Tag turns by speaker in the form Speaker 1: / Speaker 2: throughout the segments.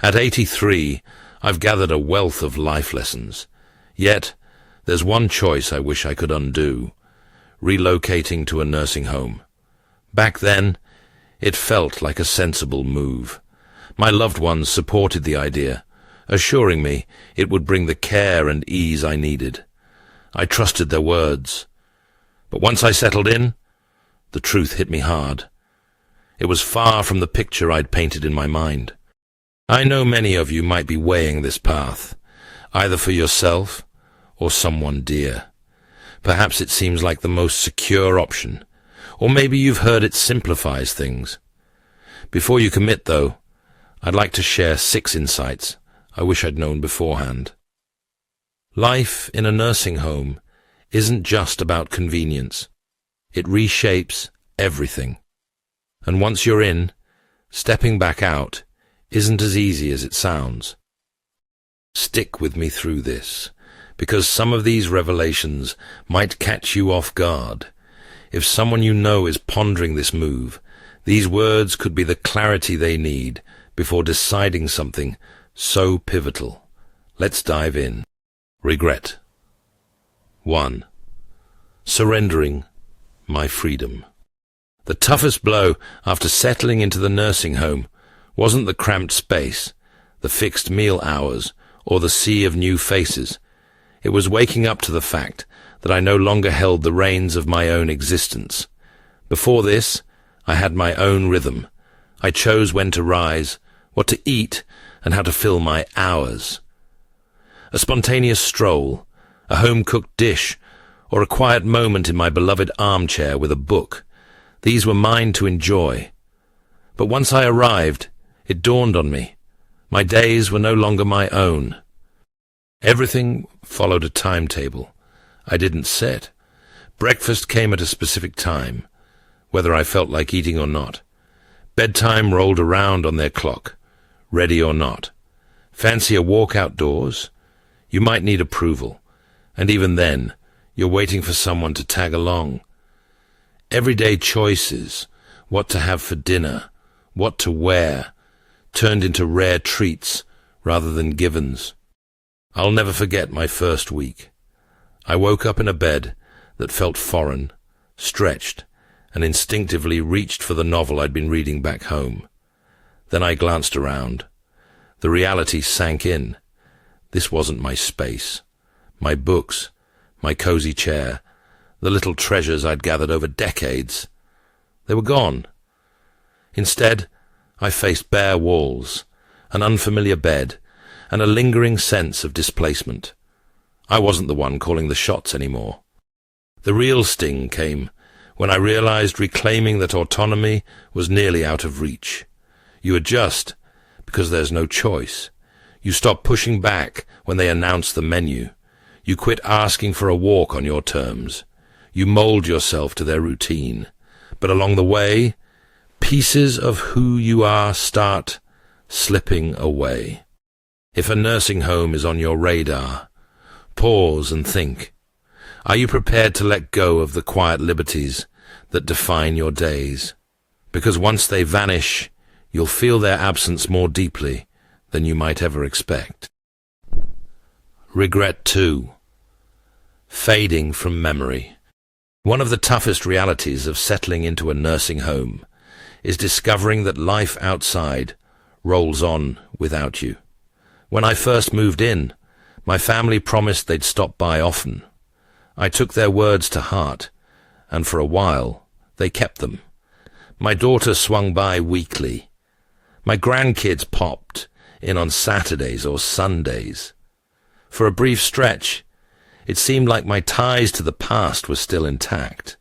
Speaker 1: At 83, I've gathered a wealth of life lessons. Yet, there's one choice I wish I could undo: relocating to a nursing home. Back then, it felt like a sensible move. My loved ones supported the idea, assuring me it would bring the care and ease I needed. I trusted their words. But once I settled in, the truth hit me hard. It was far from the picture I'd painted in my mind. I know many of you might be weighing this path, either for yourself or someone dear. Perhaps it seems like the most secure option, or maybe you've heard it simplifies things. Before you commit, though, I'd like to share 6 insights I wish I'd known beforehand. Life in a nursing home isn't just about convenience. It reshapes everything. And once you're in, stepping back out isn't as easy as it sounds. Stick with me through this, because some of these revelations might catch you off guard. If someone you know is pondering this move, these words could be the clarity they need before deciding something so pivotal. Let's dive in. Regret. 1. Surrendering my freedom. The toughest blow after settling into the nursing home wasn't the cramped space, the fixed meal hours, or the sea of new faces. It was waking up to the fact that I no longer held the reins of my own existence. Before this, I had my own rhythm. I chose when to rise, what to eat, and how to fill my hours. A spontaneous stroll, a home-cooked dish, or a quiet moment in my beloved armchair with a book. These were mine to enjoy. But once I arrived, it dawned on me. My days were no longer my own. Everything followed a timetable I didn't set. Breakfast came at a specific time, whether I felt like eating or not. Bedtime rolled around on their clock, ready or not. Fancy a walk outdoors? You might need approval, and even then, you're waiting for someone to tag along. Everyday choices, what to have for dinner, what to wear, turned into rare treats rather than givens. I'll never forget my first week. I woke up in a bed that felt foreign, stretched, and instinctively reached for the novel I'd been reading back home. Then I glanced around. The reality sank in. This wasn't my space. My books, my cozy chair, the little treasures I'd gathered over decades. They were gone. Instead, I faced bare walls, an unfamiliar bed, and a lingering sense of displacement. I wasn't the one calling the shots anymore. The real sting came when I realized reclaiming that autonomy was nearly out of reach. You adjust because there's no choice. You stop pushing back when they announce the menu. You quit asking for a walk on your terms. You mold yourself to their routine. But along the way, pieces of who you are start slipping away. If a nursing home is on your radar, pause and think. Are you prepared to let go of the quiet liberties that define your days? Because once they vanish, you'll feel their absence more deeply than you might ever expect. Regret 2. Fading from memory. One of the toughest realities of settling into a nursing home is discovering that life outside rolls on without you. When I first moved in, my family promised they'd stop by often. I took their words to heart, and for a while, they kept them. My daughter swung by weekly. My grandkids popped in on Saturdays or Sundays. For a brief stretch, it seemed like my ties to the past were still intact.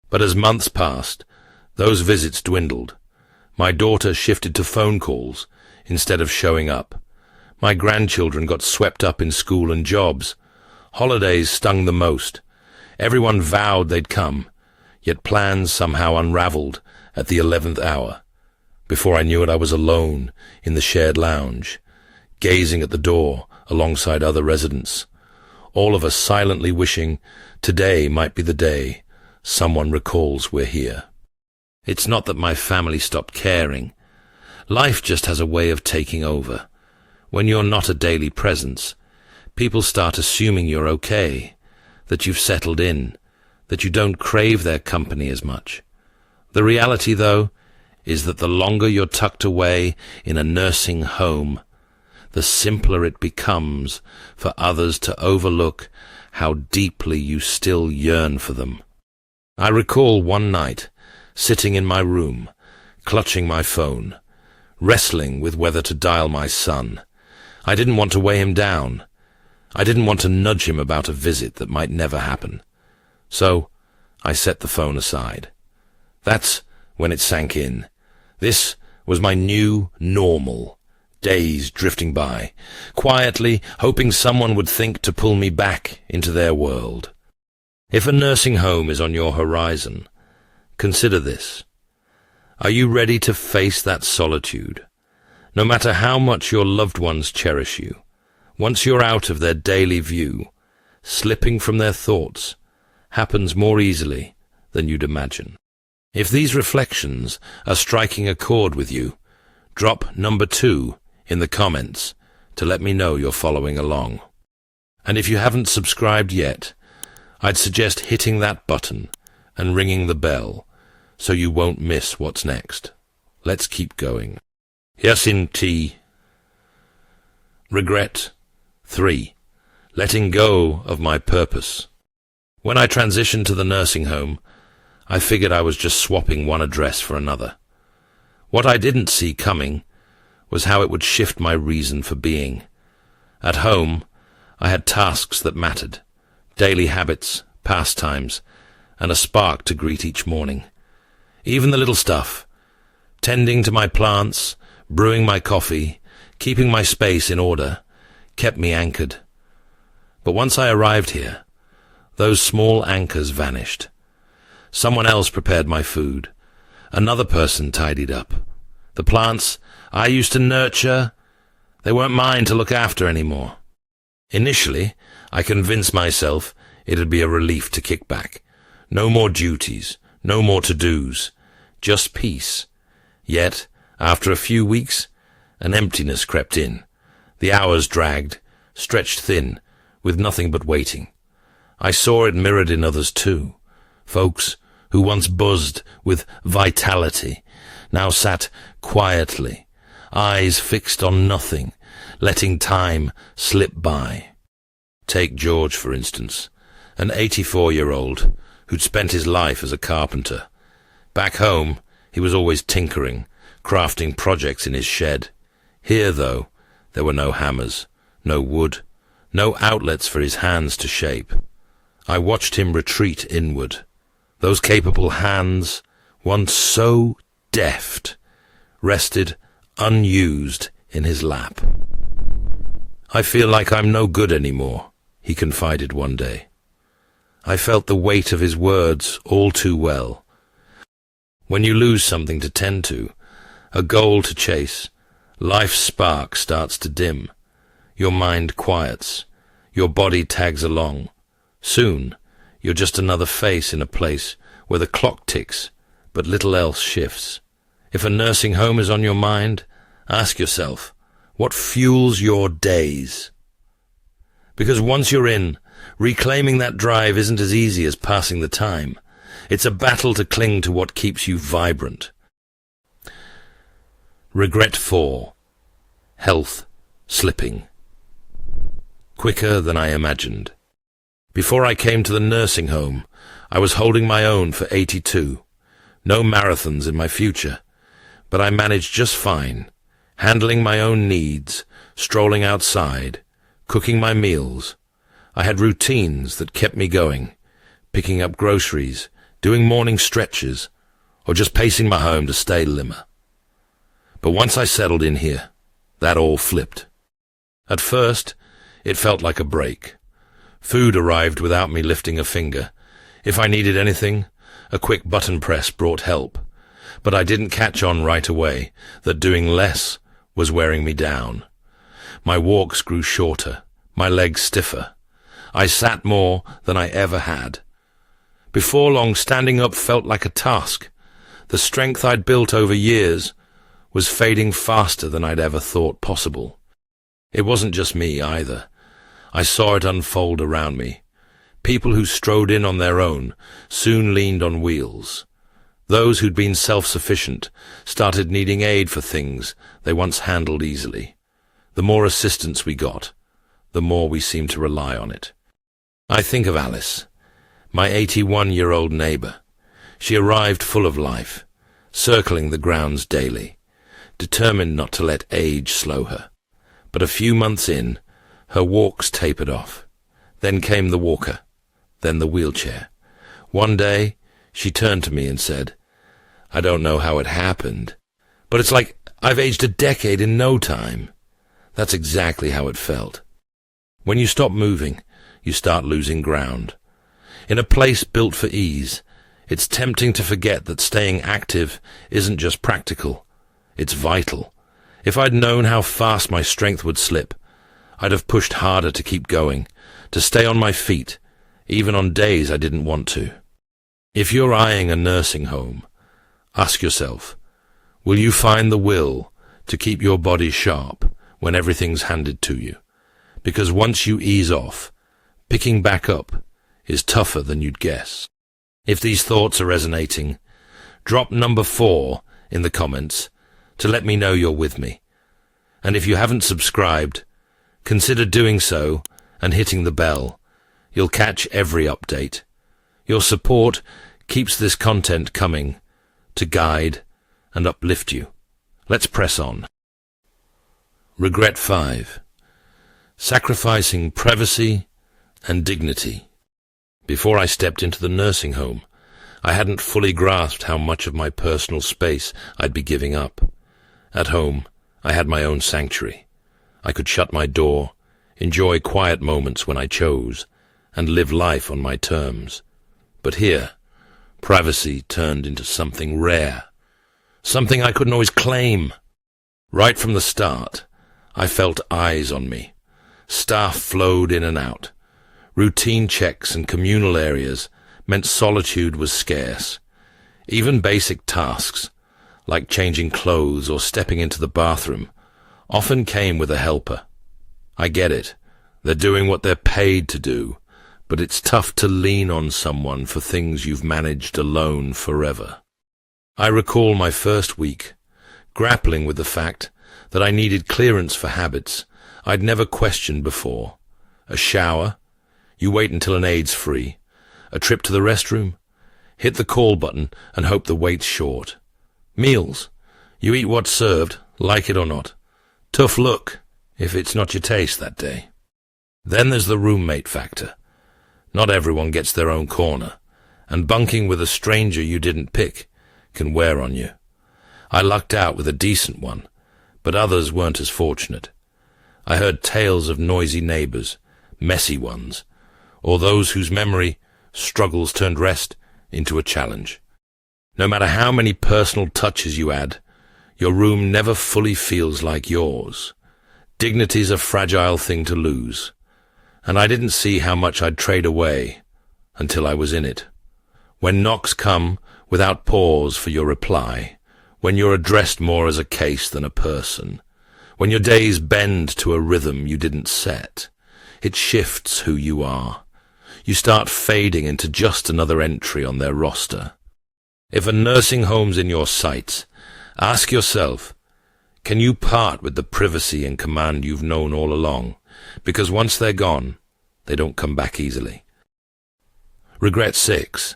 Speaker 1: But as months passed, those visits dwindled. My daughter shifted to phone calls instead of showing up. My grandchildren got swept up in school and jobs. Holidays stung the most. Everyone vowed they'd come, yet plans somehow unraveled at the 11th hour. Before I knew it, I was alone in the shared lounge, gazing at the door alongside other residents, all of us silently wishing today might be the day someone recalls we're here. It's not that my family stopped caring. Life just has a way of taking over. When you're not a daily presence, people start assuming you're okay, that you've settled in, that you don't crave their company as much. The reality, though, is that the longer you're tucked away in a nursing home, the simpler it becomes for others to overlook how deeply you still yearn for them. I recall one night, sitting in my room, clutching my phone, wrestling with whether to dial my son. I didn't want to weigh him down. I didn't want to nudge him about a visit that might never happen. So I set the phone aside. That's when it sank in. This was my new normal. Days drifting by, quietly hoping someone would think to pull me back into their world. If a nursing home is on your horizon, consider this. Are you ready to face that solitude? No matter how much your loved ones cherish you, once you're out of their daily view, slipping from their thoughts happens more easily than you'd imagine. If these reflections are striking a chord with you, drop number 2 in the comments to let me know you're following along. And if you haven't subscribed yet, I'd suggest hitting that button and ringing the bell so you won't miss what's next. Let's keep going. Hyacinthe. Regret. 3. Letting go of my purpose. When I transitioned to the nursing home, I figured I was just swapping one address for another. What I didn't see coming was how it would shift my reason for being. At home, I had tasks that mattered, daily habits, pastimes, and a spark to greet each morning. Even the little stuff, tending to my plants, brewing my coffee, keeping my space in order, kept me anchored. But once I arrived here, those small anchors vanished. Someone else prepared my food. Another person tidied up. The plants I used to nurture, they weren't mine to look after anymore. Initially, I convinced myself it'd be a relief to kick back. No more duties, no more to-dos, just peace. Yet, after a few weeks, an emptiness crept in. The hours dragged, stretched thin, with nothing but waiting. I saw it mirrored in others too. Folks who once buzzed with vitality now sat quietly, eyes fixed on nothing, letting time slip by. Take George, for instance, an 84-year-old who'd spent his life as a carpenter. Back home, he was always tinkering, crafting projects in his shed. Here, though, there were no hammers, no wood, no outlets for his hands to shape. I watched him retreat inward. Those capable hands, once so deft, rested unused in his lap. "I feel like I'm no good anymore," he confided one day. I felt the weight of his words all too well. When you lose something to tend to, a goal to chase, life's spark starts to dim. Your mind quiets. Your body tags along. Soon, you're just another face in a place where the clock ticks, but little else shifts. If a nursing home is on your mind, ask yourself, what fuels your days? Because once you're in, reclaiming that drive isn't as easy as passing the time. It's a battle to cling to what keeps you vibrant. Regret 4. Health slipping. Quicker than I imagined. Before I came to the nursing home, I was holding my own for 82. No marathons in my future, but I managed just fine, handling my own needs, strolling outside, cooking my meals. I had routines that kept me going, picking up groceries, doing morning stretches, or just pacing my home to stay limber. But once I settled in here, that all flipped. At first, it felt like a break. Food arrived without me lifting a finger. If I needed anything, a quick button press brought help. But I didn't catch on right away that doing less was wearing me down. My walks grew shorter, my legs stiffer. I sat more than I ever had. Before long, standing up felt like a task. The strength I'd built over years was fading faster than I'd ever thought possible. It wasn't just me either. I saw it unfold around me. People who strode in on their own soon leaned on wheels. Those who'd been self-sufficient started needing aid for things they once handled easily. The more assistance we got, the more we seemed to rely on it. I think of Alice, my 81-year-old neighbour. She arrived full of life, circling the grounds daily, determined not to let age slow her. But a few months in, her walks tapered off. Then came the walker, then the wheelchair. One day, she turned to me and said, "I don't know how it happened, but it's like I've aged a decade in no time." That's exactly how it felt. When you stop moving, you start losing ground. In a place built for ease, it's tempting to forget that staying active isn't just practical, it's vital. If I'd known how fast my strength would slip, I'd have pushed harder to keep going, to stay on my feet, even on days I didn't want to. If you're eyeing a nursing home, ask yourself, will you find the will to keep your body sharp when everything's handed to you? Because once you ease off, picking back up is tougher than you'd guess. If these thoughts are resonating, drop number 4 in the comments to let me know you're with me. And if you haven't subscribed, consider doing so and hitting the bell. You'll catch every update. Your support keeps this content coming to guide and uplift you. Let's press on. Regret 5. Sacrificing privacy and dignity. Before I stepped into the nursing home, I hadn't fully grasped how much of my personal space I'd be giving up. At home, I had my own sanctuary. I could shut my door, enjoy quiet moments when I chose, and live life on my terms. But here, privacy turned into something rare, something I couldn't always claim. Right from the start, I felt eyes on me. Staff flowed in and out. Routine checks and communal areas meant solitude was scarce. Even basic tasks, like changing clothes or stepping into the bathroom, often came with a helper. I get it. They're doing what they're paid to do, but it's tough to lean on someone for things you've managed alone forever. I recall my first week, grappling with the fact that I needed clearance for habits I'd never questioned before. A shower, you wait until an aid's free. A trip to the restroom, hit the call button and hope the wait's short. Meals, you eat what's served, like it or not. Tough luck if it's not your taste that day. Then there's the roommate factor. Not everyone gets their own corner, and bunking with a stranger you didn't pick can wear on you. I lucked out with a decent one, but others weren't as fortunate. I heard tales of noisy neighbors, messy ones, or those whose memory struggles turned rest into a challenge. No matter how many personal touches you add, your room never fully feels like yours. Dignity's a fragile thing to lose, and I didn't see how much I'd trade away until I was in it. When knocks come without pause for your reply, when you're addressed more as a case than a person, when your days bend to a rhythm you didn't set, it shifts who you are. You start fading into just another entry on their roster. If a nursing home's in your sights, ask yourself, can you part with the privacy and command you've known all along? Because once they're gone, they don't come back easily. Regret 6.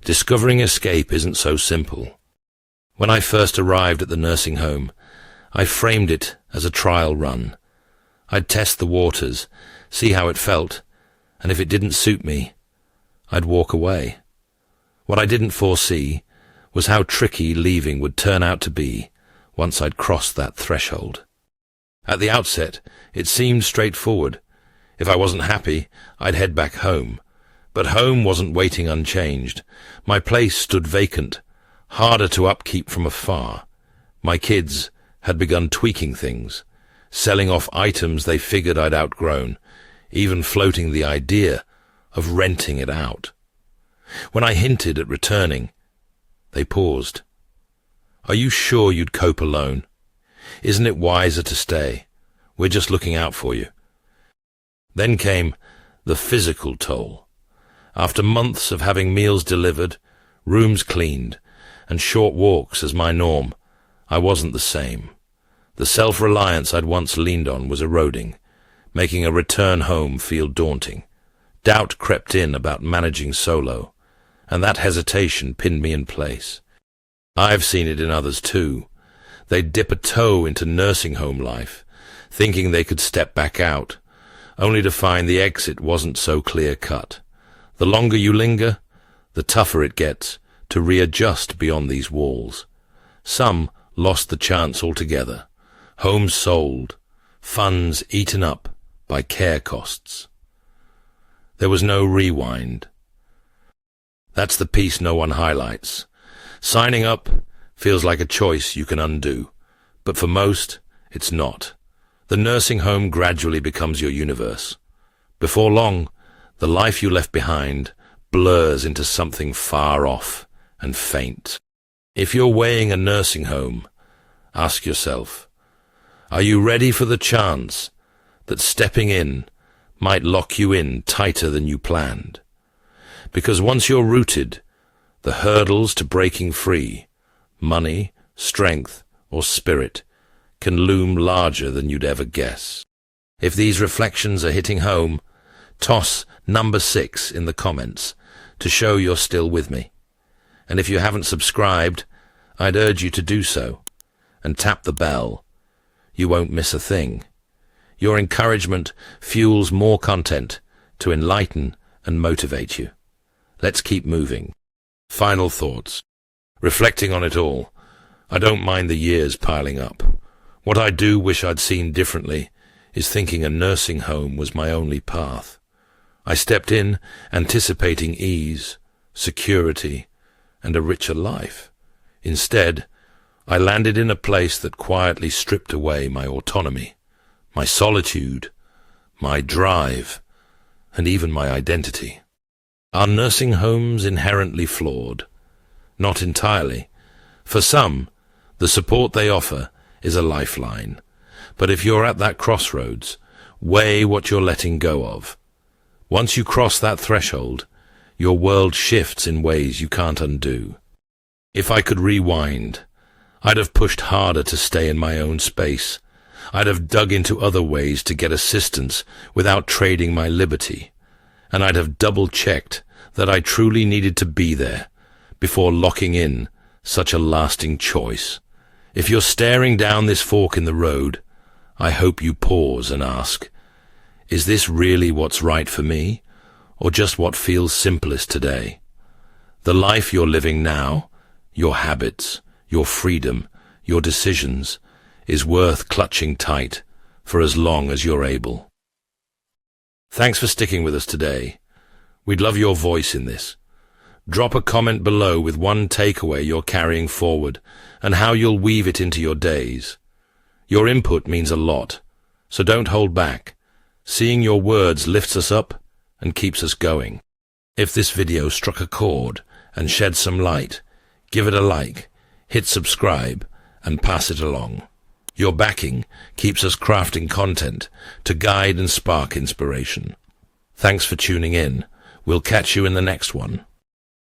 Speaker 1: Discovering escape isn't so simple. When I first arrived at the nursing home, I framed it as a trial run. I'd test the waters, see how it felt, and if it didn't suit me, I'd walk away. What I didn't foresee was how tricky leaving would turn out to be once I'd crossed that threshold. At the outset, it seemed straightforward. If I wasn't happy, I'd head back home. But home wasn't waiting unchanged. My place stood vacant, harder to upkeep from afar. My kids had begun tweaking things, selling off items they figured I'd outgrown, even floating the idea of renting it out. When I hinted at returning, they paused. Are you sure you'd cope alone? Isn't it wiser to stay? We're just looking out for you. Then came the physical toll. After months of having meals delivered, rooms cleaned, and short walks as my norm, I wasn't the same. The self-reliance I'd once leaned on was eroding, making a return home feel daunting. Doubt crept in about managing solo, and that hesitation pinned me in place. I've seen it in others too. They'd dip a toe into nursing home life, thinking they could step back out, only to find the exit wasn't so clear-cut. The longer you linger, the tougher it gets to readjust beyond these walls. Some lost the chance altogether. Homes sold, funds eaten up by care costs. There was no rewind. That's the piece no one highlights. Signing up feels like a choice you can undo, but for most, it's not. The nursing home gradually becomes your universe. Before long, the life you left behind blurs into something far off and faint. If you're weighing a nursing home, ask yourself, are you ready for the chance that stepping in might lock you in tighter than you planned? Because once you're rooted, the hurdles to breaking free, money, strength, or spirit, can loom larger than you'd ever guess. If these reflections are hitting home, toss number 6 in the comments to show you're still with me. And if you haven't subscribed, I'd urge you to do so, and tap the bell. You won't miss a thing. Your encouragement fuels more content to enlighten and motivate you. Let's keep moving. Final thoughts. Reflecting on it all, I don't mind the years piling up. What I do wish I'd seen differently is thinking a nursing home was my only path. I stepped in anticipating ease, security, and a richer life. Instead, I landed in a place that quietly stripped away my autonomy, my solitude, my drive, and even my identity. Are nursing homes inherently flawed? Not entirely. For some, the support they offer is a lifeline. But if you're at that crossroads, weigh what you're letting go of. Once you cross that threshold, your world shifts in ways you can't undo. If I could rewind, I'd have pushed harder to stay in my own space. I'd have dug into other ways to get assistance without trading my liberty. And I'd have double-checked that I truly needed to be there before locking in such a lasting choice. If you're staring down this fork in the road, I hope you pause and ask, is this really what's right for me, or just what feels simplest today? The life you're living now, your habits, your freedom, your decisions, is worth clutching tight for as long as you're able. Thanks for sticking with us today. We'd love your voice in this. Drop a comment below with one takeaway you're carrying forward and how you'll weave it into your days. Your input means a lot, so don't hold back. Seeing your words lifts us up and keeps us going. If this video struck a chord and shed some light, give it a like, hit subscribe, and pass it along. Your backing keeps us crafting content to guide and spark inspiration. Thanks for tuning in. We'll catch you in the next one.